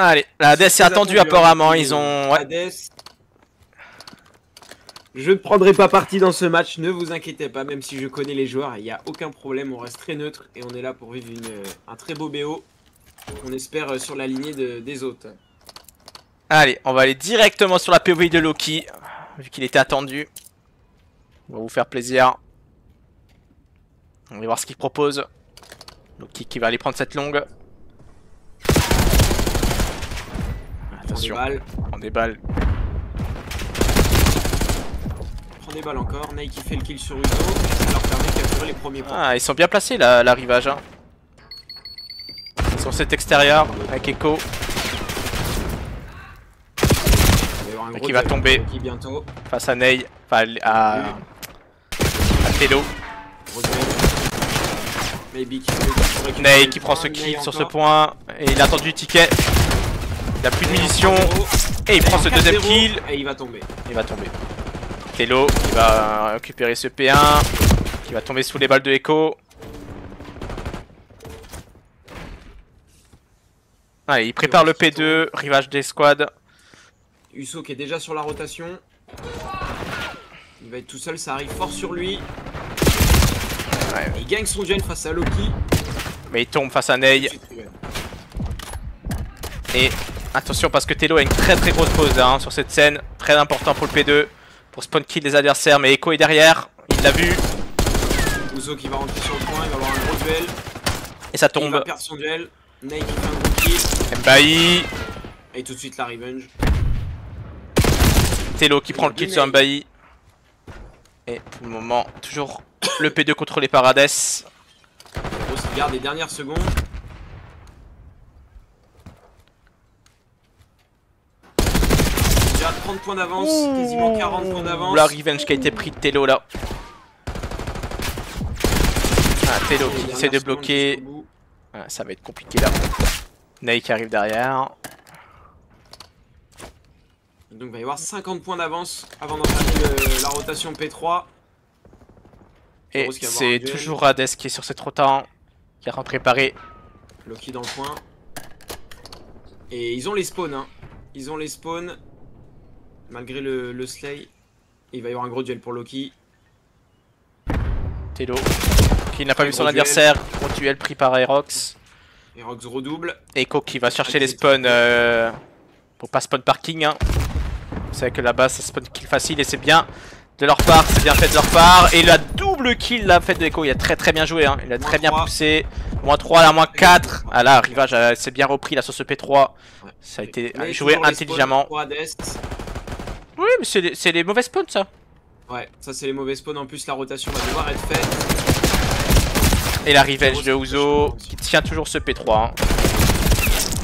Allez, la Hades est attendue apparemment, ils ont... Ouais. Hades. Je ne prendrai pas parti dans ce match, ne vous inquiétez pas, même si je connais les joueurs, il n'y a aucun problème, on reste très neutre et on est là pour vivre un très beau BO. On espère sur la lignée des autres. Allez, on va aller directement sur la POV de Loki, vu qu'il était attendu. On va vous faire plaisir. On va voir ce qu'il propose. Loki qui va aller prendre cette longue. Attention, on déballe. Prend des balles encore, Nike qui fait le kill sur Uzo, ça leur permet de capturer les premiers points. Ah, ils sont bien placés là, l'arrivage. Hein. Sur cet extérieur, avec Echo. Et qui va tomber face à Ney, enfin à Telo. Ney qui prend ce kill sur ce point, et il a attendu le ticket. Il a plus de munitions, et il prend ce deuxième kill. Et il va tomber. Il va tomber. Telo qui va récupérer ce P1, qui va tomber sous les balles de Echo. Allez, il prépare le P2, rivage des squads. Uso qui est déjà sur la rotation. Il va être tout seul, ça arrive fort sur lui. Ouais. Il gagne son gen face à Loki. Mais il tombe face à Ney. Et attention parce que Telo a une très grosse pause hein, sur cette scène. Très important pour le P2. Pour spawn kill des adversaires. Mais Echo est derrière. Il l'a vu. Uso qui va rentrer sur le point. Il va avoir un gros duel. Et ça tombe. Il va perdre son duel. Ney qui fait un gros kill. Mbaï. Et tout de suite la revenge. Telo qui prend le kill sur Mbaï. Et pour le moment, toujours le P2 contrôlé par Hades. Il garde les dernières secondes. Déjà 30 points d'avance, quasiment 40 points d'avance. La revenge qui a été pris de Telo là. Ah, Telo qui essaie de bloquer. Ah, ça va être compliqué là. Ney qui arrive derrière. Donc il va y avoir 50 points d'avance avant d'entamer la rotation P3. Et c'est toujours Hades qui est sur cette rotation, qui a préparé. Loki dans le coin. Et ils ont les spawns, hein. Ils ont les spawns. Malgré le slay. Il va y avoir un gros duel pour Loki. Telo qui n'a pas vu son adversaire. Gros duel pris par Aerox. Aerox redouble. Echo qui va chercher les spawns pour pas spawn parking. Hein. Vous savez que là-bas ça spawn kill facile et c'est bien de leur part, c'est bien fait de leur part. Et la double kill l'a fait de Echo, il a très bien joué, hein. Il a très bien poussé. Moins 3 là, moins 4. Ah là, Rivage s'est bien repris là sur ce P3. Ça a été joué intelligemment. Oui, mais c'est les mauvais spawns ça. Ouais, ça c'est les mauvais spawns. En plus, la rotation va devoir être faite. Et la revenge de Uzo qui tient toujours ce P3. Hein.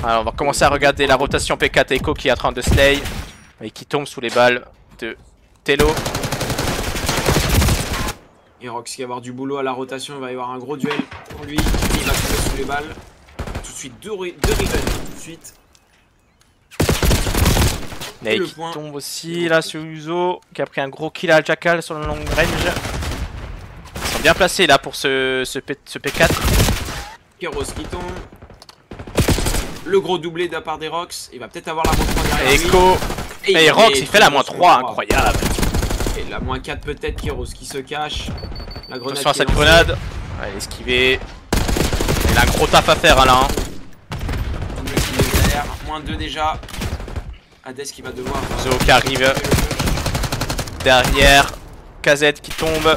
Alors, on va commencer à regarder la rotation P4 Echo qui est en train de slay. Et qui tombe sous les balles de Telo. Aerox qui va avoir du boulot à la rotation, il va y avoir un gros duel pour lui. Il va tomber sous les balles. Tout de suite, deux revenge. Tout de suite. Ney qui tombe aussi là sur Uzo, qui a pris un gros kill à Jackal sur le long range. Ils sont bien placés là pour ce P4. Keros qui tombe. Le gros doublé de la part d'Aerox. Il va peut-être avoir la moins 3 derrière lui. Echo. Et Aerox il fait la moins 3, incroyable. Et la moins 4 peut-être, Keros qui se cache. La grenade. Attention à cette grenade. Allez, esquiver. Il a un gros taf à faire là. Hein. Moins 2 déjà. Hades qui va devoir. Uzo qui arrive. Derrière. KZ qui tombe.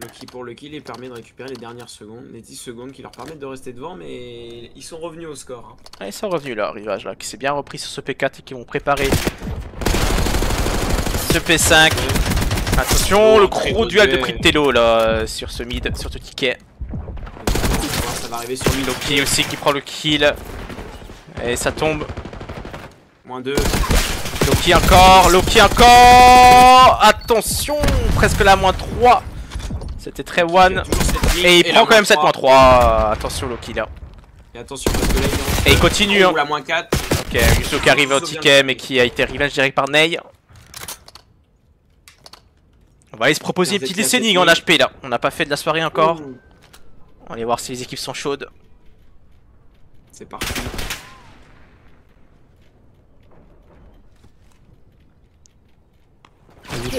Loki pour le kill et permet de récupérer les dernières secondes, les 10 secondes qui leur permettent de rester devant, mais ils sont revenus au score. Hein. Ah, ils sont revenus là, Rivage là, qui s'est bien repris sur ce P4 et qui vont préparer ce P5. Attention, le gros duel de prix de Telo là, sur ce mid, sur ce ticket. Ça va arriver sur lui. Loki aussi qui prend le kill. Et ça tombe. Moins 2. Loki encore, Loki encore. Attention, presque la moins 3. C'était très one. Et il prend quand même cette moins 3. Attention Loki là. Et attention parce que là et il continue. Hein. La moins 4. Ok, Uso qui arrive au ticket mais qui a été revenge direct par Ney. On va aller se proposer une petite listening en HP là. On n'a pas fait de la soirée encore. On va aller voir si les équipes sont chaudes. C'est parti.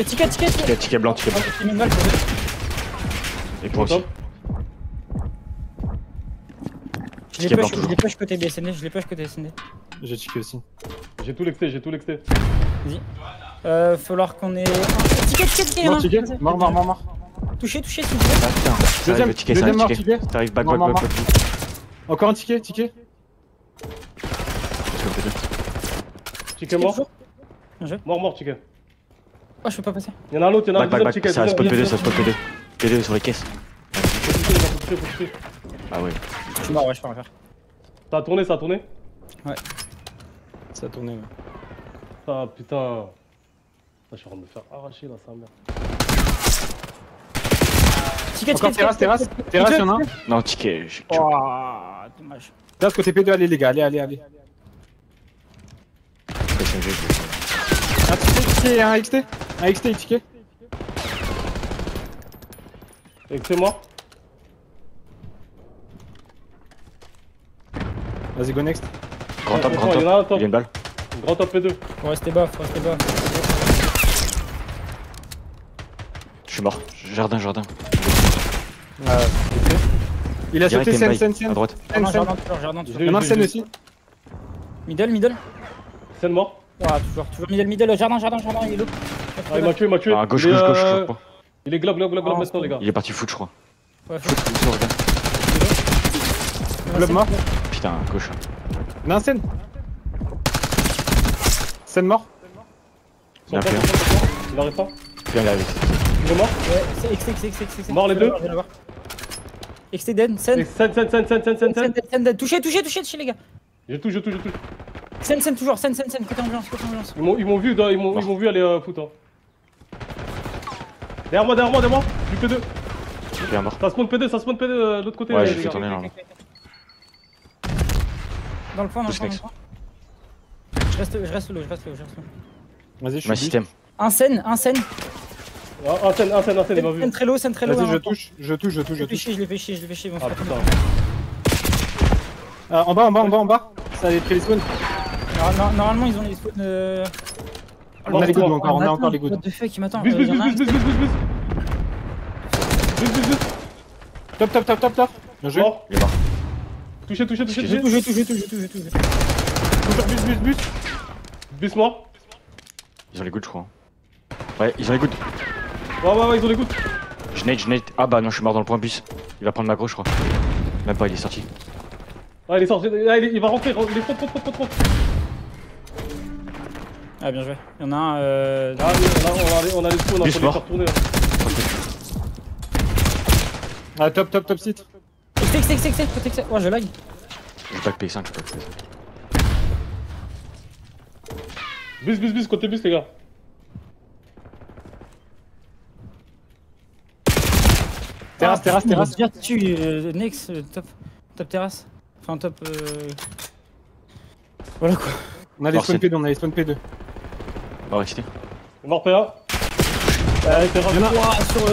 Ticket blanc, ticket blanc. Et pour aussi. Je l'ai push côté BSND, je l'ai push côté SND. J'ai ticket aussi. J'ai tout l'exté, j'ai tout l'exté. Vas-y. Falloir qu'on ait. Ticket, Mort, ticket. Mort. Touché, s'il vous plaît. Deuxième ticket, ça arrive ticket. Ça arrive back. Encore un ticket. Ticket mort. Bien joué. Mort, ticket. Oh, je peux pas passer. Y'en a un autre, y'en a un deuxième ticket. Ça spot P2, ça spot P2. P2 sur les caisses. Faut toucher. Ah ouais. Je suis mort, ouais, je peux rien faire. Ça a tourné. Ouais. Ça a tourné, ouais. Ah putain. Je suis en train de me faire arracher là, ça merde. Encore terrasse, y'en a un. Non, ticket. Oh, dommage. Terrasse côté P2, allez les gars, allez. Un XT, et ticket. Et c'est moi. Vas-y, go next. Grand top. Il y a une balle. Grand top P2. Faut rester bas. Je suis mort. Jardin. Il a sauté Direct scène. à droite. Jardin, toujours. Il y en a un scène aussi. Middle. C'est mort. Ouah, toujours middle, jardin, il est low. Ah, il m'a tué. Ah, gauche, je crois. Il est globe maintenant, les gars. Il est parti foot, je crois. Ouais, Foot, regarde. Globe mort. Putain, gauche. Il y en a un scène. Scène mort. Il arrive pas. Viens là, avec. Il est mort. Ouais, c'est XT. Mort les deux. XT dead, Sen. Scène. Dead. Touché, les gars. Je touche. Sen, toujours, Sen, côté ambulance. Ils m'ont vu aller foot. Hein. Derrière moi. Du P2. Viens mort. Ça spawn P2 de l'autre côté. Ouais, les j'ai fait gars. tourner là. Dans le fond. Push next. Je reste low. Vas-y, je Ma suis système. Un Sen. Ah, un scène, il m'a vu. Sen très low. Vas-y, je touche. Je l'ai fait chier. Bon, Ah c'est pas putain. En bas. Ça a pris les spawns. Normalement, ils ont les spawns. On a les goods encore, on a encore les goods. What the fuck, il m'attend. Bus. Top. Bien joué. Mort. Il est mort. Touché. Je touche. Bus. Bus mort. Ils ont les goods, je crois. Ouais, ils ont les goods. Ouais, ils ont les coups. Je nade. Ah bah non, je suis mort dans le point bus. Il va prendre ma gauche, je crois. Même pas, il est sorti. Ah, il est sorti. Ah, il va rentrer. Il est trop. Ah, bien joué. Il y en a un. Ah, on a les spawns, on Bus faut les mort. faire tourner. Ah, top site. XT. Oh, je lag. J'ai pas le P5, je peux pas le P5. Bus, côté bus, les gars. Terrasse. Bien dessus, next, top terrasse. Enfin, top. Voilà quoi. On a les spawn P2, On va rester. Mort PA. Terrasse. Il y en a un. Ouah, sur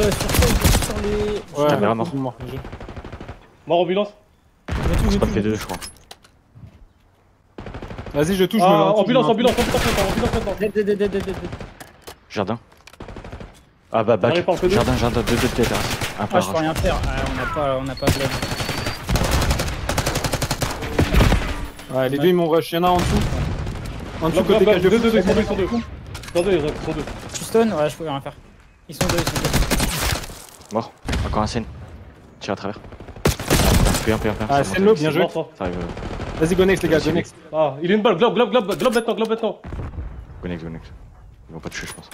les. Ouais, Caméra mort. Mort ambulance. C'est pas P2, je crois. Vas-y, je touche. Ah, ambulance maintenant. Dead. Jardin. Ah bah back. J'arrive par le P2. Jardin, deux terrasses. Un Ah, par je peux rien faire. On n'a pas de bled. Ouais, les deux ils m'ont rush. Il y en a un en dessous. En dessous, côté cage de foot. Ils sont deux. Je suis stone, ouais, je peux rien faire. Ils sont deux. Mort. Encore un scène. Tire à travers. P1. Ah, c'est low, bien joué. Ça arrive. Vas-y, go next, les gars, go next. Ah, il est une balle. Globe maintenant. Go next. Ils vont pas toucher, je pense.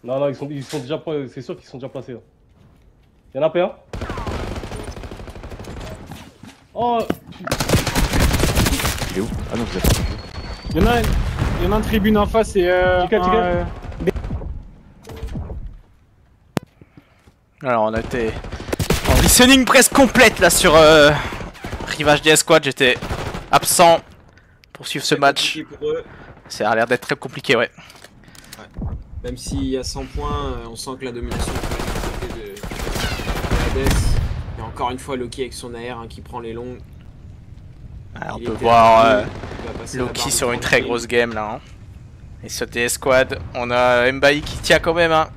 Non, ils sont déjà. C'est sûr qu'ils sont déjà placés. Y'en a PA. Oh. Il est où? Ah non, vous êtes. Il y en a un tribune en face et Chica. Alors on a été en listening presque complète là sur Rivage DS Squad, j'étais absent pour suivre ce match. Pour eux. Ça a l'air d'être très compliqué, ouais. Même s'il y a 100 points, on sent que la domination est du côté de Hades. Il y a encore une fois Loki avec son AR hein, qui prend les longs. Ah, on Il peut était voir à deux, il va passer la Loki barre sur de une très 30. grosse game là. Hein. Et sur DS Squad, on a Mbaï qui tient quand même. Hein.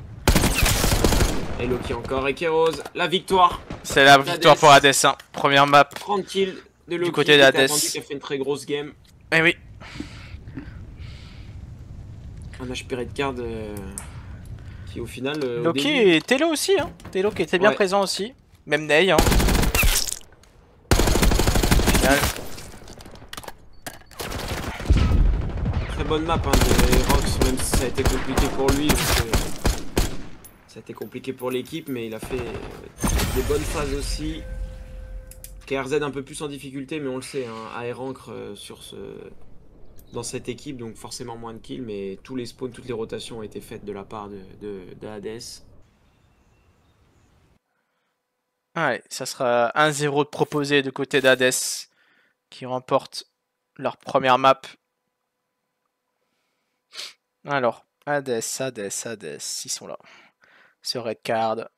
Et Loki encore et Keros. La victoire. C'est la victoire pour Hades. Hein. Première map. 30 kills de Loki. côté qui était d'Hades. attendu, qui a fait une très grosse game. Eh oui. Un HP Red Card qui au final. Au Loki début- et Telo aussi. Hein. Telo qui était bien Ouais. présent aussi. Même Ney. Hein. Au final, Très bonne map hein, de Rox, même si ça a été compliqué pour lui. Parce que ça a été compliqué pour l'équipe, mais il a fait des bonnes phases aussi. KRZ un peu plus en difficulté, mais on le sait, hein, AR Ancre dans cette équipe, donc forcément moins de kills, mais tous les spawns, toutes les rotations ont été faites de la part de Hades. ouais, ça sera 1-0 de proposé de côté d'Hades qui remporte leur première map. Alors, Hades, ils sont là. Sur Red Card,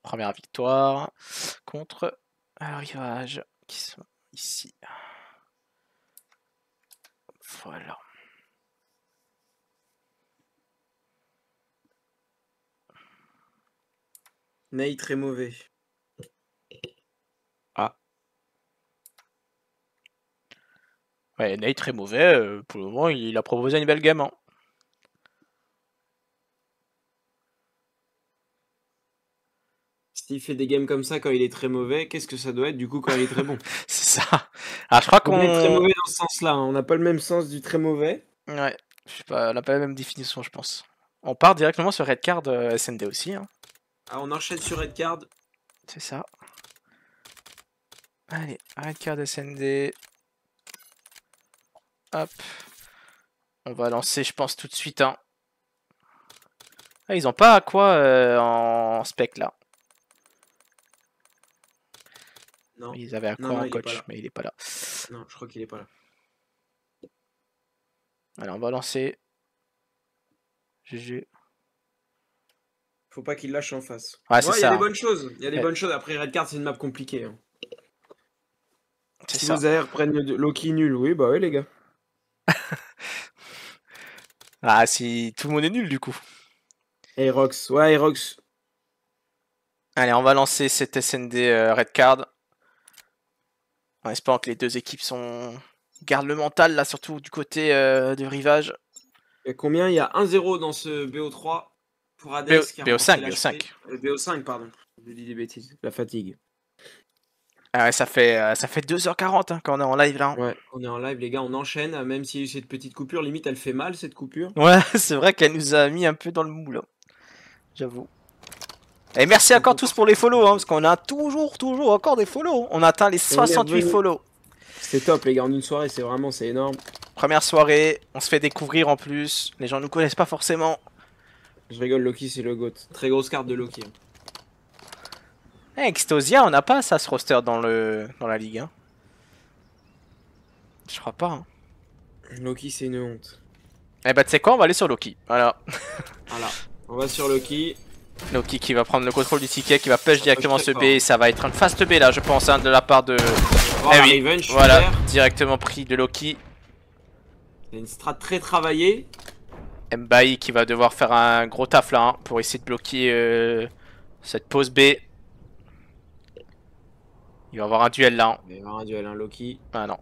première victoire contre Rivage qui sont ici. Voilà. Ney très mauvais. Ouais, Nate très mauvais. Pour le moment, il a proposé une belle game. Hein. S'il fait des games comme ça quand il est très mauvais, qu'est-ce que ça doit être du coup quand il est très bon? C'est ça. Alors, je crois On est très qu'on. mauvais dans ce sens-là, hein. On n'a pas le même sens du très mauvais. Ouais, je sais pas, on n'a pas la même définition, je pense. On part directement sur Red Card SND aussi. Hein. Ah, on enchaîne sur Red Card. C'est ça. Allez, Red Card SND. Hop. On va lancer, je pense, tout de suite. Hein. Ah, ils ont pas à quoi en spec là. Non, Ils avaient à Non, quoi non, en il est pas coach, là. mais il est pas là. non, je crois qu'il est pas là. Allez, on va lancer. GG. Faut pas qu'il lâche en face. Ouais, c'est il y ça. a des Hein. bonnes choses. Il y a des Ouais. bonnes choses. Après, Red Card, c'est une map compliquée. Hein. C'est Si ça. vos AR prennent le Loki nul, oui, bah ouais, les gars. Ah, si tout le monde est nul du coup. Aerox, ouais, Aerox. Allez, on va lancer cette SND Red Card. En espérant que les deux équipes gardent le mental, là, surtout du côté du Rivage. Il y a combien? Il y a 1-0 dans ce BO3 pour Hades. BO, qui a BO5, remporté BO5. BO5, pardon. Je dis des bêtises. La fatigue. Ah ouais, ça fait 2h40 hein, quand on est en live là. Ouais, on est en live, les gars, on enchaîne. Même s'il y a eu cette petite coupure, limite, elle fait mal, cette coupure. Ouais, c'est vrai qu'elle nous a mis un peu dans le moule. J'avoue. Et merci encore tous pour les follow, hein, parce qu'on a toujours encore des follow. On a atteint les 68 revenu. follow. C'est top, les gars, en une soirée, c'est énorme. Première soirée, on se fait découvrir en plus. Les gens nous connaissent pas forcément. Je rigole, Loki, c'est le GOAT. Très grosse carte de Loki. Hein. Eh, Extosia, on n'a pas ça, ce roster dans la ligue. Hein. Je crois pas. Hein. Loki, c'est une honte. Eh bah, tu sais quoi, on va aller sur Loki. Voilà. Voilà, on va sur Loki. Loki qui va prendre le contrôle du ticket, qui va push directement très ce fort. B. Et ça va être un fast B là, je pense, hein, de la part de. Oh, Eh la oui, revenge, voilà, super. directement pris de Loki. C'est une strat très travaillée. Mbaï qui va devoir faire un gros taf là hein, pour essayer de bloquer cette pause B. Il va avoir un duel là. Hein. Il va y avoir un duel, hein, Loki. Ah non.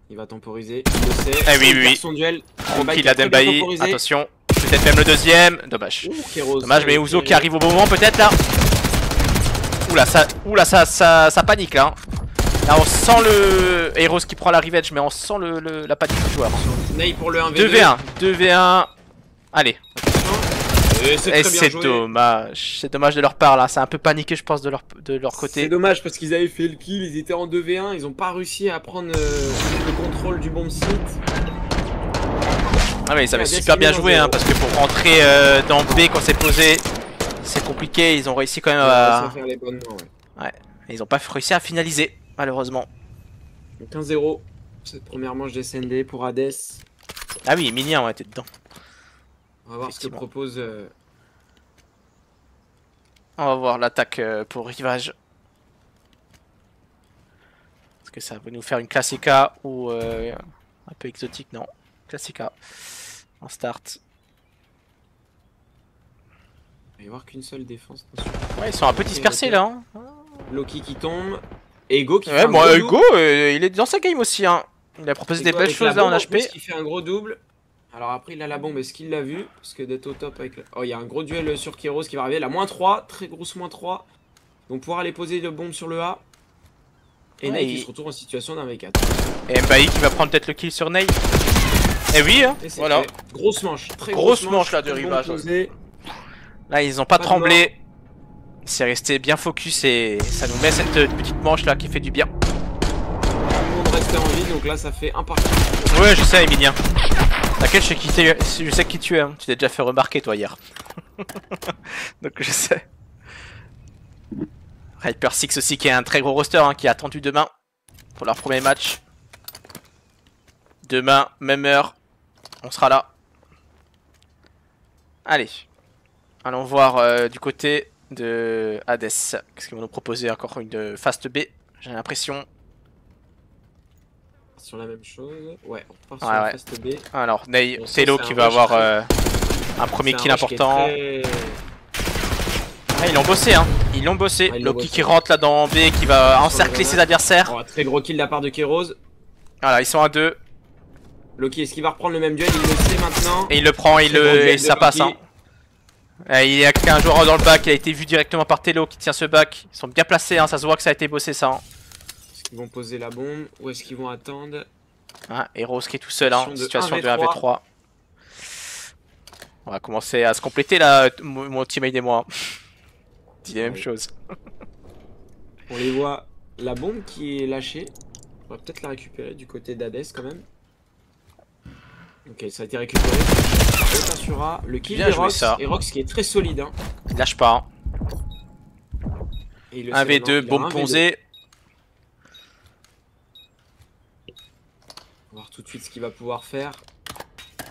Il va temporiser. Il le sait. Eh oui, Il oui, perd oui. son duel. Gros Mbaï kill qui a à très bien Dembaï. temporisé. Attention. Peut-être même le deuxième. Dommage. Ouh, Keros, Dommage, mais avec, Ouzo qui arrive au bon moment peut-être là. Oula, ça panique là. Hein. Là on sent le Heroes qui prend la revenge, mais on sent la panique du joueur. Ney pour le 1v2. 2v1, 2v1. Allez. Et Et c'est très bien c'est joué. dommage. C'est dommage de leur part là. C'est un peu paniqué, je pense, de leur C'est côté. dommage parce qu'ils avaient fait le kill, ils étaient en 2v1, ils ont pas réussi à prendre le contrôle du bomb site. Ah, mais ils avaient Ouais, super bien décidément, joué, hein, zéro. parce que pour rentrer dans B quand c'est posé, c'est compliqué. Ils ont réussi quand même Ils ont réussi à. à faire les bonnes mains, ouais. Ils ont pas réussi à finaliser, malheureusement. Donc 1-0, cette première manche des SND pour Hades. Ah oui, Minien, ouais, t'es dedans. On va voir ce que Effectivement. propose. On va voir l'attaque pour Rivage. Parce que ça va nous faire une Classica ou un peu exotique? Non, Classica en start. Il va y avoir qu'une seule défense. Ouais, ils sont un peu dispersés là. Hein. Loki qui tombe. Et Hugo qui fait Ouais, un bon, gros Hugo, double. il est dans sa game aussi. Hein. Il a proposé des Hugo belles avec choses la là en bombe, HP. plus, qui fait un gros double. Alors après, il a la bombe. Est-ce qu'il l'a vu? Parce que d'être au top avec. Oh, il y a un gros duel sur Kéros qui va arriver. La -3, très grosse -3. Donc pouvoir aller poser le bombe sur le A. Et Ouais, Ney qui se retrouve en situation d'un V4. Et Mbaï qui va prendre peut-être le kill sur Ney. Et oui, hein, Et c'est voilà. fait. Grosse manche. Très Grosse manche, là, de très bon Rivage. posé. Là, ils ont pas Pas de tremblé. C'est resté bien focus et ça nous met cette petite manche là qui fait du bien. Tout le monde restait en vie. Donc là, ça fait un parti. Ouais, je sais, Emilien. T'inquiète, je sais qui tu es. Hein. Tu t'es déjà fait remarquer, toi, hier. Donc, je sais. Hyper 6 aussi, qui est un très gros roster, hein, qui est attendu demain pour leur premier match. Demain, même heure, on sera là. Allez. Allons voir du côté de Hades. Qu'est-ce qu'ils vont nous proposer? Encore une fast B, j'ai l'impression. Sur la même chose. Ouais, on part Ouais, sur la ouais. fast B. Alors, Ney, Bon, ça, Telo c'est qui un va rush avoir très- un premier C'est un kill rush qui est important. très- Ah, ils l'ont bossé, hein. Ils l'ont bossé. Ah, ils l'ont Loki bossé. qui rentre là dans B, qui va Sur encercler le ses grenade. adversaires. Oh, très gros kill de la part de Kéros. Voilà, ils sont à 2. Loki, est-ce qu'il va reprendre le même duel? Il le sait maintenant. Et il le prend, Très gros duel et de ça passe. Loki. Hein. Il y a qu'un joueur dans le bac, il a été vu directement par Telo qui tient ce bac. Ils sont bien placés, hein. Ça se voit que ça a été bossé ça. Hein. Est-ce qu'ils vont poser la bombe ou est-ce qu'ils vont attendre? Hein, et Rose qui est tout seul, hein. Situation de Situation de 1v3. On va commencer à se compléter là, mon teammate et moi. Dis la même Oui. chose. On les voit. La bombe qui est lâchée. On va peut-être la récupérer du côté d'Hades quand même. Ok, ça a été récupéré. Le Tassura, le kill Bien de joué, Rox. ça. Et Rox qui est très solide. Hein. Il lâche pas. Hein. Et il le 1v2, sait, non, il a bombe un V2. posée. On va voir tout de suite ce qu'il va pouvoir faire.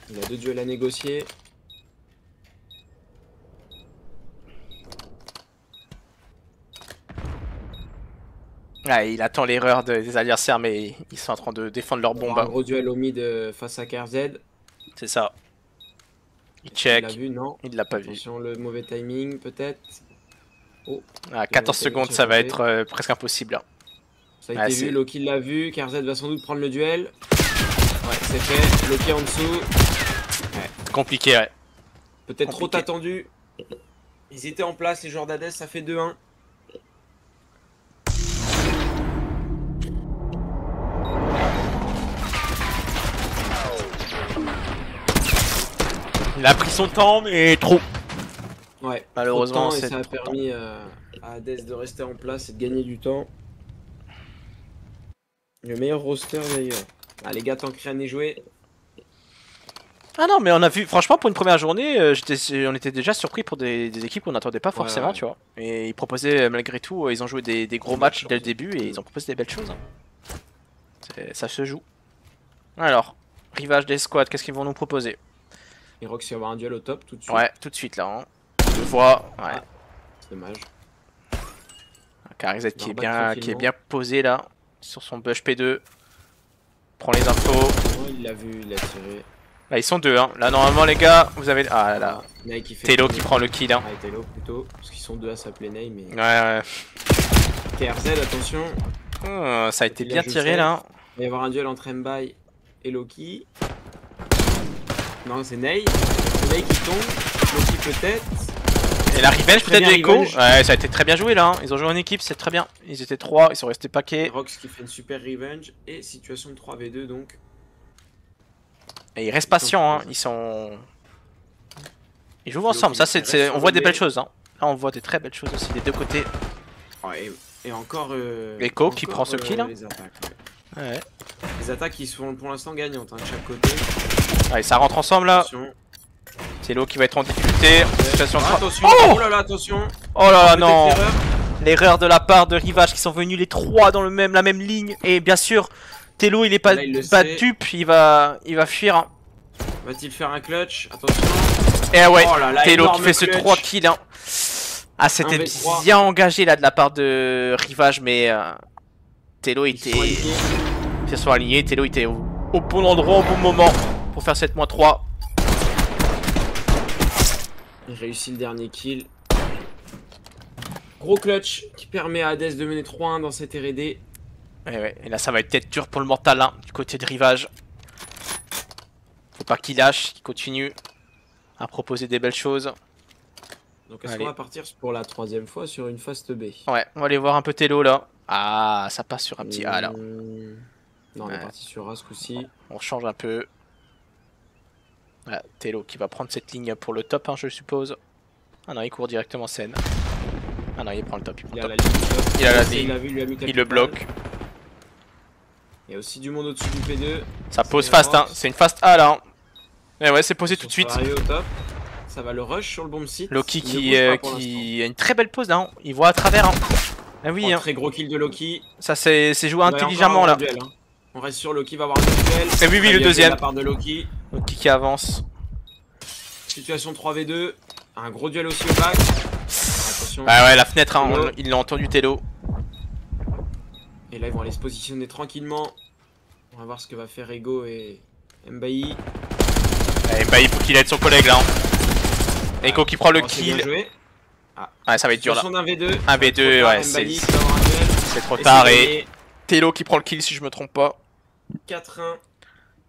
Il a 2 duels à négocier. Ouais, il attend l'erreur des adversaires, mais ils sont en train de défendre leur On va bombe. avoir un Hein. gros duel au mid face à KRZ. C'est ça. Il Il check. l'a vu, non? Il l'a pas vu. Attention, le mauvais timing peut-être. Oh, À 14 été secondes, bien ça va tenté. être presque impossible. Hein. ça a Ah, été c'est- vu, Loki l'a vu, KRZ va sans doute prendre le duel. Ouais, c'est fait, Loki en dessous. Compliqué, ouais. Peut-être trop Compliqué. attendu. Ils étaient en place, les joueurs d'Hades, ça fait 2-1. Il a pris son temps, mais trop. Ouais, Malheureusement, trop de temps, c'est et ça a trop de permis à Hades de rester en place et de gagner du temps. Le meilleur roster d'ailleurs. Ah, les gars, tant que rien n'est joué. Ah non, mais on a vu, franchement, pour une première journée, on était déjà surpris pour des équipes qu'on n'attendait pas forcément, ouais. tu vois. Et ils proposaient, malgré tout, ils ont joué des gros matchs dès le début et ils ont proposé des belles choses. Hein. Ça se joue. Alors, rivage des squads, qu'est-ce qu'ils vont nous proposer? Et Rox va avoir un duel au top tout de suite. Ouais, tout de suite là. Hein. Je le vois, ouais. Ah. C'est dommage. KRZ qui est Barbac bien posé là, sur son bush P2. Prend les infos. Oh, il l'a vu, il a tiré. Là, ils sont deux. Hein. Là, normalement, les gars, vous avez. Ah là là. Ney qui fait Telo le qui premier. prend le kill. Hein. Ah, et Telo plutôt. Parce qu'ils sont deux à s'appeler Ney, mais. Ouais, ouais. KRZ, attention. Ça a été Il bien a joué tiré safe. là. Il va y avoir un duel entre Mbaï et Loki. Non, c'est Ney. Ney qui tombe. Loki peut-être. Et la revenge Très peut-être bien, de Echo. revenge. Ouais, ça a été très bien joué là. Hein. Ils ont joué en équipe, c'est très bien. Ils étaient 3, ils sont restés paquets. Rox qui fait une super revenge. Et situation de 3v2 donc. Et ils restent patients. Hein. Ils jouent ensemble. Ça, on voit des belles choses. Hein. Là, on voit des très belles choses aussi des deux côtés. Ouais, et encore. Echo qui encore, prend ce kill, hein. Les attaques, ouais. Ouais. Les attaques qui sont pour l'instant gagnantes hein, de chaque côté. Allez, ça rentre ensemble là. Attention. Telo qui va être en difficulté. Situation de Ah, 3. attention. Oh Oh là là, attention. Oh là là, Peut-être non. l'erreur. L'erreur de la part de Rivage qui sont venus les 3 dans la même ligne. Et bien sûr, Telo il est pas, Là, il le pas sait. dupe, il va fuir. Hein. Va-t-il faire un clutch? Attention. Et ouais, Oh là là, Telo qui énorme fait ce clutch. 3 kills. Hein. Ah, c'était 1v3. bien engagé là de la part de Rivage, mais Telo Ils sont était... alignés. Ils sont alignés, Telo était au bon endroit, au bon moment pour faire cette -3. Il réussit le dernier kill. Gros clutch qui permet à Hades de mener 3-1 dans cette R&D. Ouais, et là ça va être peut-être dur pour le Mortal hein, du côté de Rivage. Faut pas qu'il lâche, qu'il continue à proposer des belles choses. Donc est-ce Allez. qu'on va partir pour la 3e fois sur une fast B? Ouais, on va aller voir un peu Telo là. Ah, ça passe sur un petit A là. Non, on est Ouais. parti sur A ce coup-ci. On change un peu. Voilà, Telo qui va prendre cette ligne pour le top, hein, je suppose. Ah non, il court directement scène. Ah non, il prend le top. Il, prend Il le a top. la ligne top. Il a la Il ligne. l'a vu, lui a mis quelques Il le balles. bloque. Il y a aussi du monde au-dessus du P2. Ça pose C'est fast, hein. Rox. C'est une fast A là. Hein. Et ouais, c'est posé tout de Ça suite. va arriver au top. Ça va le rush sur le bomb site. Loki Il ne bouge pas pour qui a une très belle pose là. Hein. Il voit à travers. Hein. Ah oui, l'instant. hein. Très gros kill de Loki. Ça c'est joué On va intelligemment encore là. avoir un duel, hein. On reste sur Loki, va avoir un duel. Et oui, Très le bien deuxième. fait de la part de Loki. Loki qui avance. Situation 3v2. Un gros duel aussi au back. Attention. Ah ouais, la fenêtre, hein, Telo. ils l'ont entendu Telo. Et là, ils vont aller se positionner tranquillement. On va voir ce que va faire Ego et Mbaï. Et bah il faut qu'il aide son collègue là. Hein. Eko qui prend le Oh, c'est bien kill. joué. Ouais, ça va être dur là. Situation d'un V2. Un V2, Trop tard, ouais, Mbaï c'est qui va avoir un duel. c'est trop Et tard. c'est Et gagné. Telo qui prend le kill si je me trompe pas. 4-1.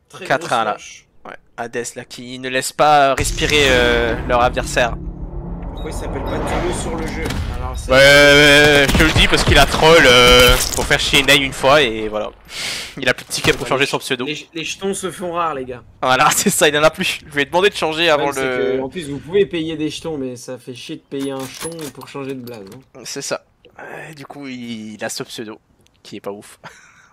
Très 4-1 grosse là. manche. Ouais, Hades là qui ne laisse pas respirer leur adversaire. Pourquoi il s'appelle pas Telo sur le jeu? Alors, c'est- Ouais, je te le dis parce qu'il a troll pour faire chier Ney une fois et voilà. Il a plus de tickets pour changer son pseudo. Les jetons se font rares, les gars. Voilà, c'est ça, il en a plus. Je lui ai demandé de changer avant Le problème, c'est que, le. en plus, vous pouvez payer des jetons, mais ça fait chier de payer un jeton pour changer de blaze. Hein. C'est ça. Du coup, il a ce pseudo qui est pas ouf.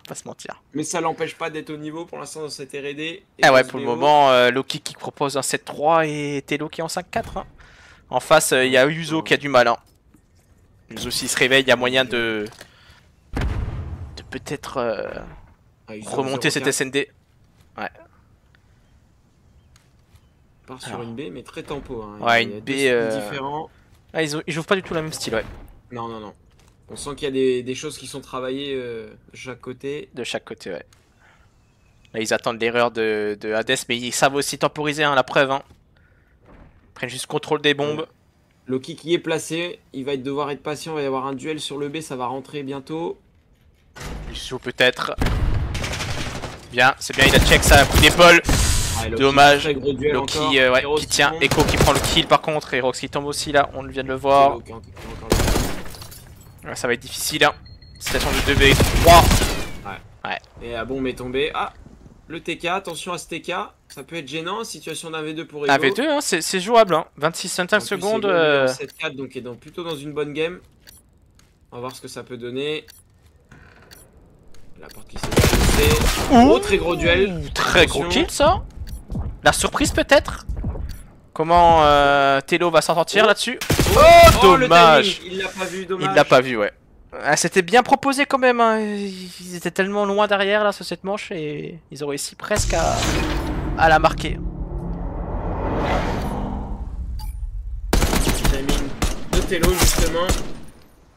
Pas se mentir. Mais ça l'empêche pas d'être au niveau pour l'instant dans cette R&D. Ah ouais, SBO. pour le moment, Loki qui propose un 7-3 et Telo qui est en 5-4. Hein. En face, il y a Uzo qui a du mal. Hein. Uzo, s'il se réveille, il y a moyen de peut-être Ah, ils ont remonter 0-4. cette SND. Ouais. On part sur Alors. une B, mais très tempo. Hein. Ouais, Il y a une deux B, styles différents. Ah, ils jouent pas du tout la même style, ouais. Non, non, non. On sent qu'il y a des choses qui sont travaillées de chaque côté. De chaque côté, ouais. Là, ils attendent l'erreur de Hades, mais ils savent aussi temporiser, hein, la preuve. Hein. Ils prennent juste contrôle des bombes. Loki qui est placé, il va devoir être patient, il va y avoir un duel sur le B, ça va rentrer bientôt. Uzo peut-être. Bien, c'est bien, il a check ça, un coup d'épaule. Ah, et Loki, Dommage. très gros duel Loki encore. ouais, Heroes qui tient, tombe. Echo qui prend le kill par contre, et Rox qui tombe aussi là, on vient de le voir. Loki encore le- Ouais, ça va être difficile. Hein. Situation de 2v3. Et la bombe est tombée. Ah, le TK, attention à ce TK, ça peut être gênant, situation d'un V2 pour Ego. Un V2, hein, c'est jouable. Hein. 26-25 En plus, secondes. Ego est en 7-4, donc il est plutôt dans une bonne game. On va voir ce que ça peut donner. La porte qui s'est lancée. Oh, très gros duel. Très gros Attention. kill ça. La surprise peut-être. Comment Telo va s'en sortir Oh. là-dessus? Oh, le dommage. timing, il l'a pas vu, dommage. Il l'a pas vu, ouais. Ah, c'était bien proposé quand même. Hein. Ils étaient tellement loin derrière là sur cette manche et ils ont réussi presque à la marquer. Timing de Telo justement.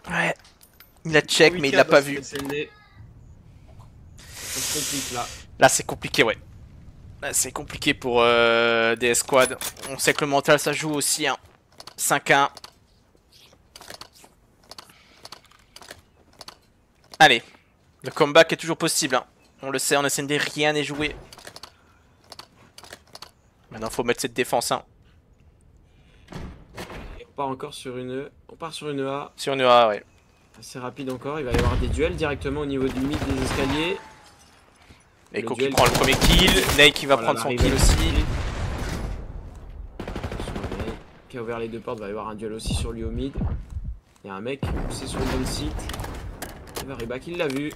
Ouais. Il a check mais il l'a pas vu. Ça se complique là. Là c'est compliqué, ouais. Là c'est compliqué pour DS Squad. On sait que le mental ça joue aussi. Hein. 5-1. Allez. Le comeback est toujours possible. Hein. On le sait, en SND rien n'est joué. Maintenant faut mettre cette défense. Hein. Et on part encore sur une E. On part sur une A. Sur une A, ouais. Assez rapide encore. Il va y avoir des duels directement au niveau du mid des escaliers. Eko qui duel prend le premier kill. Ney qui va Voilà, prendre son l'arrivée kill du aussi. kill. Attention, Ney qui a ouvert les deux portes. Il va y avoir un duel aussi sur lui au mid. Il y a un mec poussé sur le bon site. Il va reback, il l'a vu.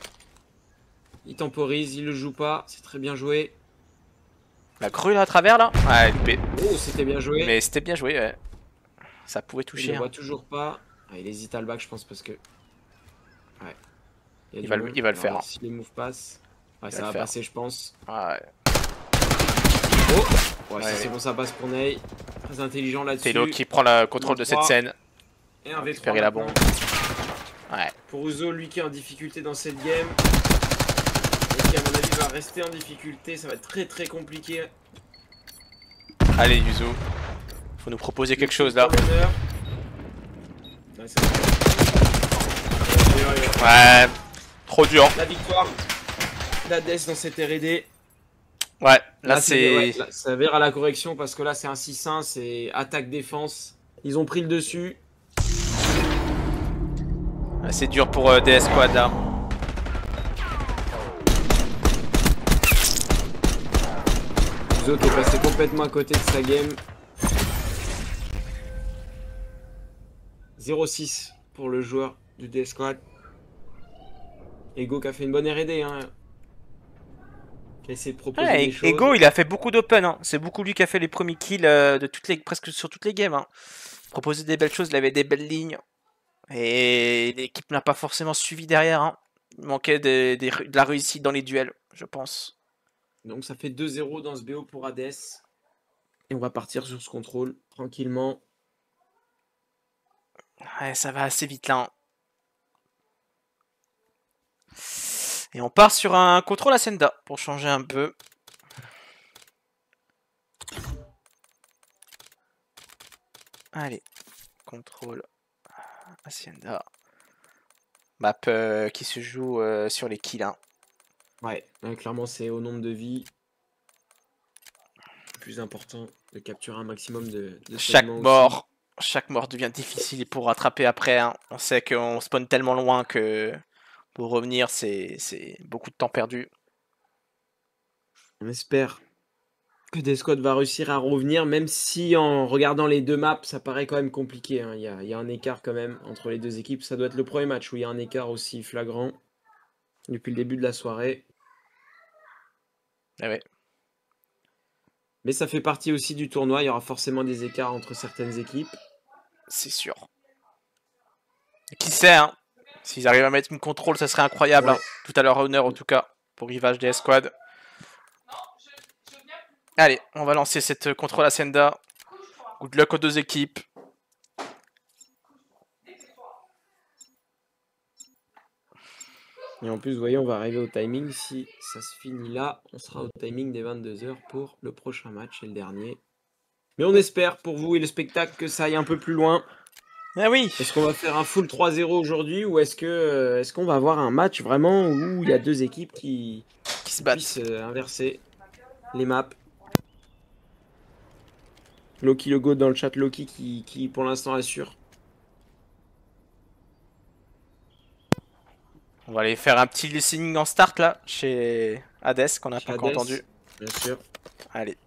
Il temporise, il le joue pas. C'est très bien joué. La grue là à travers là. Ouais, loupé. Oh, c'était bien joué. Mais c'était bien joué, ouais. Ça pouvait Il toucher. ne Hein. voit toujours pas. Ah, il hésite à le back, je pense, parce que. Ouais. Il va le faire, hein. Si les moves passent. Ouais, Il ça va va le faire. passer, je pense. Ouais. Oh ouais, ça Ouais, c'est ouais. bon, ça passe pour Ney. Très intelligent là-dessus. Telo qui prend le contrôle de cette 3. scène. Et un V3 récupérer la maintenant. bombe. Ouais. Pour Uzo, lui qui est en difficulté dans cette game. il va rester en difficulté, ça va être très très compliqué. Allez, Yuzu. Faut nous proposer quelque chose là. Ouais, c'est bon. Ouais, trop dur. La victoire d'Hadès dans cette R&D. Ouais, là c'est... Ouais, là, ça s'avère à la correction parce que là c'est un 6-1, c'est attaque-défense. Ils ont pris le dessus. C'est dur pour DS Squad là. Zo qui est passé complètement à côté de sa game. 0-6 pour le joueur du DS Squad. Ego qui a fait une bonne R&D hein. Qui a essayé de proposer Ouais, des choses. Ego il a fait beaucoup d'open, hein. C'est beaucoup lui qui a fait les premiers kills de presque sur toutes les games. Hein. Proposer des belles choses, il avait des belles lignes. Et l'équipe n'a pas forcément suivi derrière. Hein. Il manquait de la réussite dans les duels, je pense. Donc ça fait 2-0 dans ce BO pour Hades. Et on va partir sur ce contrôle tranquillement. Ouais, ça va assez vite là. Hein. Et on part sur un contrôle à Senda pour changer un peu. Allez, contrôle Hacienda. Map qui se joue sur les kills. Hein. Ouais, clairement c'est au nombre de vies. Le plus important de capturer un maximum de Chaque segments mort. aussi. Chaque mort devient difficile pour rattraper après. Hein. On sait qu'on spawn tellement loin que pour revenir, c'est beaucoup de temps perdu. On espère que DS-Squad va réussir à revenir, même si en regardant les deux maps, ça paraît quand même compliqué. Hein. Il y a un écart quand même entre les deux équipes. Ça doit être le premier match où il y a un écart aussi flagrant depuis le début de la soirée. Ah ouais. Mais ça fait partie aussi du tournoi. Il y aura forcément des écarts entre certaines équipes. C'est sûr. Et qui sait, hein. S'ils arrivent à mettre une contrôle, ça serait incroyable. Ouais. Hein. Tout à leur honneur, en tout cas, pour Rivage DS Squad. Allez, on va lancer cette contrôle à Senda. Good luck aux deux équipes. Et en plus, vous voyez, on va arriver au timing. Si ça se finit là, on sera au timing des 22 h pour le prochain match et le dernier. Mais on espère pour vous et le spectacle que ça aille un peu plus loin. Ah oui. Est-ce qu'on va faire un full 3-0 aujourd'hui ou est-ce qu'on va avoir un match vraiment où il y a deux équipes qui se battent. puissent inverser les maps? Loki le go dans le chat, Loki qui pour l'instant assure. On va aller faire un petit listening en start là, chez Hades, qu'on n'a pas encore Hades, entendu. Bien sûr. Allez.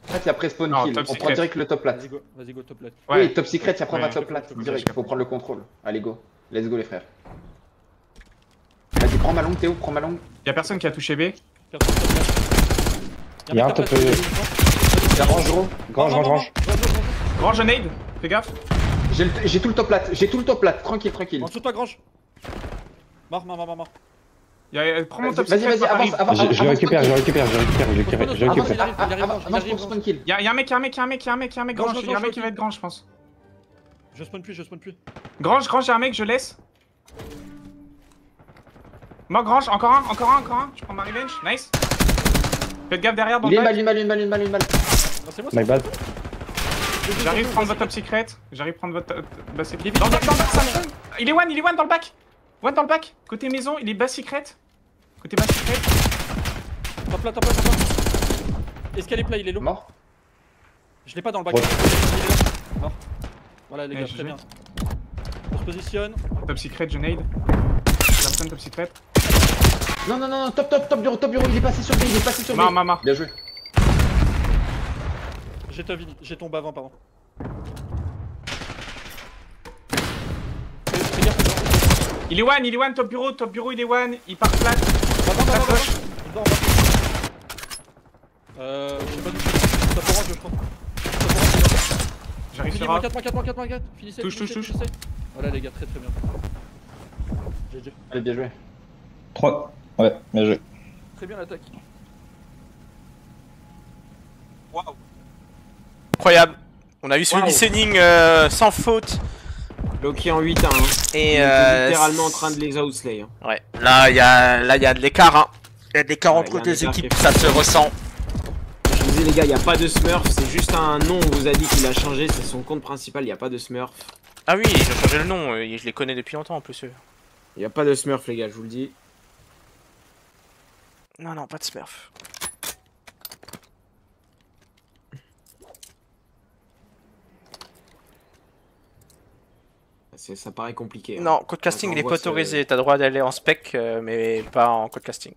En fait, il y a press spawn Non, kill. top On prend secret. direct le top plat. Vas-y go top left. Oui, top secret, il y a prendre Ouais, un top plat. top Direct, secret. faut prendre le contrôle. Allez, go. Let's go, les frères. Vas-y, prends ma longue, Théo, prends ma longue. Y'a personne qui a touché B. Il y a un top. Grange, gros. Grange. Grand grenade, fais gaffe. J'ai tout le top plat. J'ai tout le top plat. Tranquille, tranquille. En dessous de toi, Grange. Mort. Prends mon top Vas-y, secret, vas-y, arrive. avance. Je le récupère. Avance, Avance pour spawn kill. Y'a un mec, grand, y'a un mec qui va être grand, je pense. Je spawn plus. Grange, y'a un mec, je laisse. Mort, Grange, encore un. Je prends ma revenge, nice. Faites gaffe derrière dans Il le est bac. mal. C'est moi, My bad. J'arrive prendre votre top secret. Bas secret. Dans le bac, ça. Il est one dans le bac. One dans le bac. Côté maison, il est bas secret. Côté bas secret. Top plat. Escalier plat, il est low. Mort. Je l'ai pas dans le bac. Ouais. Il est là. Mort. Voilà les Ouais, gars, GG. très bien. On se positionne. Top secret, je nade. Personne top secret. Non, top bureau, il est passé sur B, Mort. Bien joué. J'ai tombé avant, pardon. Fais gaffe, Il est one, top bureau, il est one. Il part flat. Va. Je sais pas du tout. Top orange, je crois. J'arrive sur Finis, A. 4. Finissez. Touche. Voilà les gars, très bien. GG. Allez, bien joué. 3. Ouais, bien joué. Très bien l'attaque. Incroyable. On a eu ce listening sans faute. Loki en 8-1. Hein. Et il est littéralement en train de les outslay. Hein. Ouais, là il y a de l'écart. Hein. Il y a de l'écart entre y a les équipes, ça se ressent. Je vous disais les gars, il n'y a pas de Smurf, c'est juste un nom, on vous a dit qu'il a changé, c'est son compte principal, il n'y a pas de Smurf. Ah oui, ils ont changé le nom, je les connais depuis longtemps en plus. Il n'y a pas de Smurf les gars, je vous le dis. Non, non, pas de Smurf. Ça paraît compliqué. Hein. Non, code casting il est pas autorisé, t'as le droit d'aller en spec, mais pas en code casting.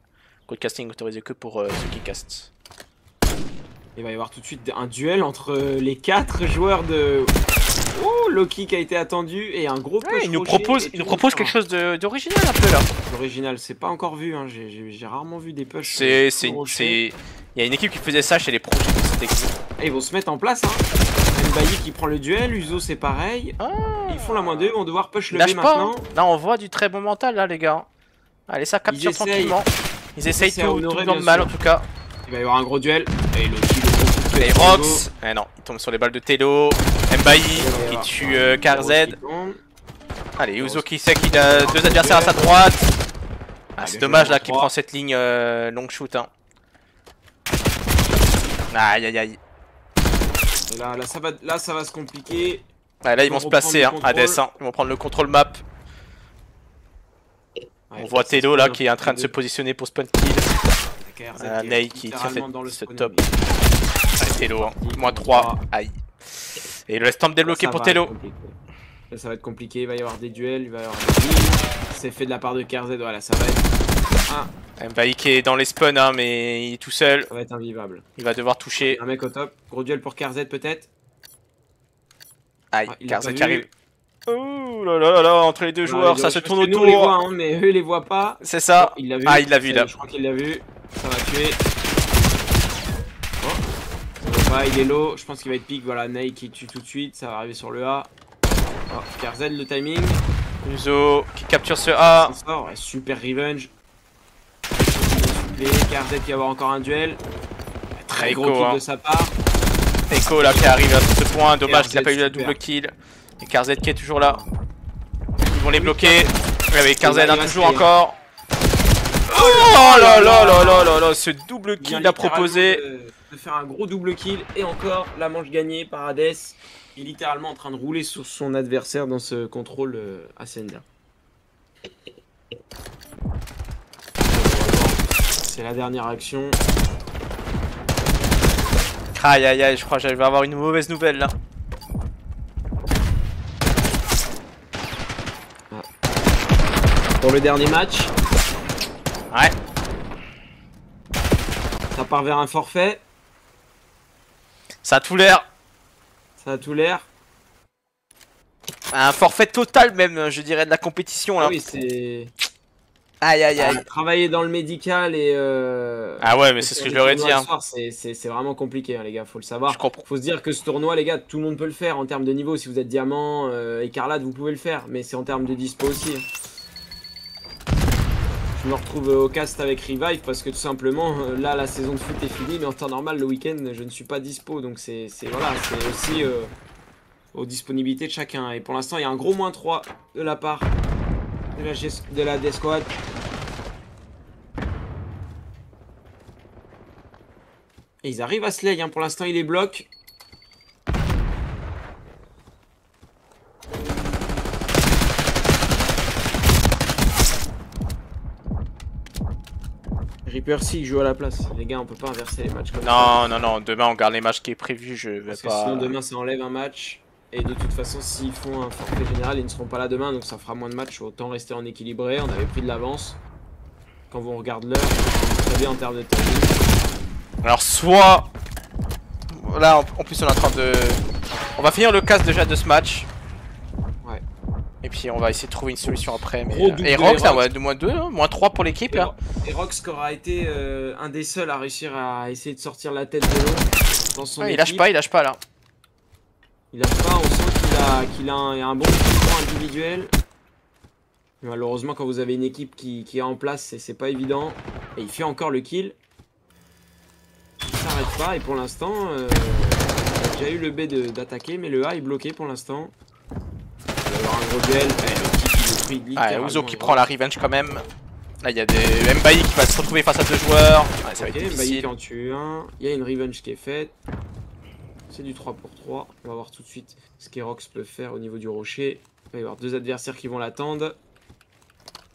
Code casting autorisé que pour ceux qui castent. Il va y avoir tout de suite un duel entre les 4 joueurs de... Oh, Loki qui a été attendu et un gros push. Ouais, il nous propose quelque chose d'original un peu là. L'original, c'est pas encore vu, hein. J'ai rarement vu des pushs. Il y a une équipe qui faisait ça chez les projets de cette équipe. Et ils vont se mettre en place, hein. Mbaye qui prend le duel, Uzo c'est pareil. Ah, ils font la moins 2, ils vont devoir push le B maintenant. Là on voit du très bon mental là les gars. Allez, ça capture tranquillement. Ils essayent tout dans le mal en tout cas. Il va y avoir un gros duel. Et Loki, les Rox. Eh non, il tombe sur les balles de Telo. Mbaye qui tue KRZ. Allez, Uzo qui sait qu'il a 2 adversaires à sa droite. Ah, c'est dommage là qu'il prend cette ligne long shoot. Hein. Aïe aïe aïe. Et là, ça va se compliquer. Ouais, là ils vont se placer, hein, Hades. Hein. Ils vont prendre le contrôle map. On voit Telo là qui est en train de se positionner pour spawn kill. Ney qui tire ce top. Allez, Telo, hein. -3. Aïe. Et le stamp débloqué pour Telo. Là, ça va être compliqué. Il va y avoir des duels. Il va y avoir des kills. C'est fait de la part de KRZ. Voilà, ça va être. Mbaye qui est dans les spawns, hein, mais il est tout seul. Ça va être invivable. Il va devoir toucher. Un mec au top. Gros duel pour KRZ peut-être. Aïe, KRZ qui arrive. Oh là là là là, entre les deux joueurs, ça se tourne autour. Nous, on les voit, hein, mais eux, ils les voient pas. C'est ça. Oh, il l'a vu. Ah, il l'a vu là. Je crois qu'il l'a vu. Ça va tuer. Oh. Ça va pas, il est low. Je pense qu'il va être pick. Voilà, Ney qui tue tout de suite. Ça va arriver sur le A. Oh, KRZ, le timing. Uzo qui capture ce A. Ouais, super revenge. KRZ qui va avoir encore un duel. Très gros kill de sa part. Echo là qui arrive à ce point. Dommage qu'il n'a pas eu la double kill. Et KRZ qui est toujours là. Ils vont les bloquer. Oui, KRZ a toujours encore. Oh là là là là là là, ce double kill l'a proposé. De faire un gros double kill et encore la manche gagnée par Hades. Il est littéralement en train de rouler sur son adversaire dans ce contrôle Ascender. C'est la dernière action. Aïe aïe aïe, je crois que je vais avoir une mauvaise nouvelle là. Pour le dernier match. Ouais. Ça part vers un forfait. Ça a tout l'air. Ça a tout l'air. Un forfait total même, je dirais, de la compétition là. Oui, c'est... Aïe aïe aïe. Travailler dans le médical et... Ah ouais, mais c'est ce que je leur ai dit. Hein. C'est vraiment compliqué, hein, les gars, faut le savoir. Je comprends. Faut se dire que ce tournoi, les gars, tout le monde peut le faire en termes de niveau. Si vous êtes diamant, écarlate, vous pouvez le faire. Mais c'est en termes de dispo aussi. Je me retrouve au cast avec Revive parce que tout simplement, là, la saison de foot est finie. Mais en temps normal, le week-end, je ne suis pas dispo. Donc c'est voilà, c'est aussi aux disponibilités de chacun. Et pour l'instant, il y a un gros -3 de la part de la D-Squad. Et ils arrivent à slay, hein. Pour l'instant il les bloque. Reaper si il joue à la place. Les gars, on peut pas inverser les matchs comme ça. Non, non, non, demain on garde les matchs qui est prévu, je vais parce pas... que sinon demain ça enlève un match. Et de toute façon, s'ils font un forfait général, ils ne seront pas là demain, donc ça fera moins de matchs. Autant rester en équilibré. On avait pris de l'avance. Quand on regarde l'heure, c'est très bien en termes de timing. Alors soit... Là, en plus on est en train de... On va finir le casse déjà de ce match. Ouais. Et puis on va essayer de trouver une solution après. Mais... Et Rox, là, ouais, de -2, hein, -3 pour l'équipe là. Et Rox qui aura été un des seuls à réussir à essayer de sortir la tête de l'eau dans son équipe. Il lâche pas là. Il lâche pas, on sent qu'il a un bon positionnement individuel. Mais malheureusement, quand vous avez une équipe qui est en place, c'est pas évident. Et il fait encore le kill. Il s'arrête pas et pour l'instant, il a déjà eu le B d'attaquer, mais le A est bloqué pour l'instant. Il va y avoir un rebelle. L'autre qui le pris littéralement. Ouzo qui prend la revenge quand même. Là, il y a des Mbaye qui va se retrouver face à 2 joueurs. Ouais, ça va être Mbaye difficile. qui en tue un. Il y a une revenge qui est faite. C'est du 3 pour 3. On va voir tout de suite ce qu'Erox peut faire au niveau du rocher. Il va y avoir 2 adversaires qui vont l'attendre.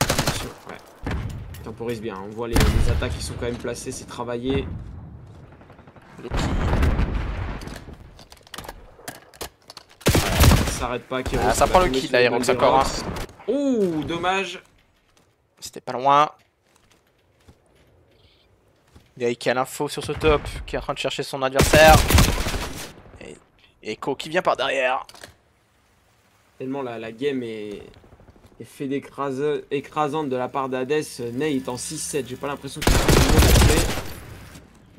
Attention, ouais. Il temporise bien. On voit les attaques qui sont quand même placées. C'est travaillé. Ça s'arrête pas. Ça prend le kill là, Erox encore un. Ouh, dommage. C'était pas loin. Il y a Ike à l'info sur ce top qui est en train de chercher son adversaire. Et Echo qui vient par derrière. Tellement la game est fait écrasante de la part d'Hades. Ney est en 6-7. J'ai pas l'impression qu'il y a tout le monde à tuer.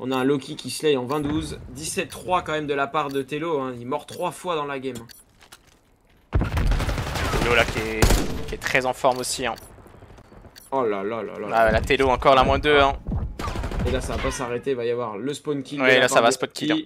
On a un Loki qui slay en 20-12. 17-3 quand même de la part de Tello. Hein. Il est mort 3 fois dans la game. Tello là qui est très en forme aussi. Hein. Oh là là là là. Ah, la Tello encore la -2. Hein. Et là ça va pas s'arrêter, il va y avoir le spawn kill. Oui, là ça va spawn kill. Hein.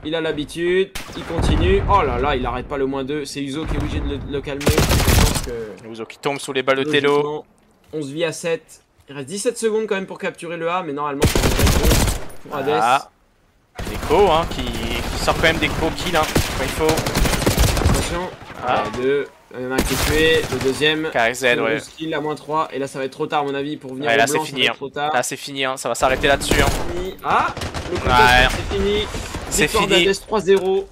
Il a l'habitude, il continue. Oh là là, il arrête pas le -2. C'est Uzo qui est obligé de le calmer. Je pense que... Uzo qui tombe sous les balles de Tello. 11 vies à 7. Il reste 17 secondes quand même pour capturer le A, mais normalement ça devrait être bon pour Hades. Ah. Echo hein, qui sort quand même des gros kills hein, quand il faut. Attention. Ah. 2. Il y en a un qui est tué, le deuxième. KRZ, ouais. Skill à -3. Et là ça va être trop tard à mon avis pour venir. Ouais, là au blanc, c'est fini. ça va être trop tard. Là c'est fini, hein. Ça va s'arrêter là-dessus. Hein. Ah, le contest, Ouais. c'est fini. C'est Victoire fini. d'Hades 3-0.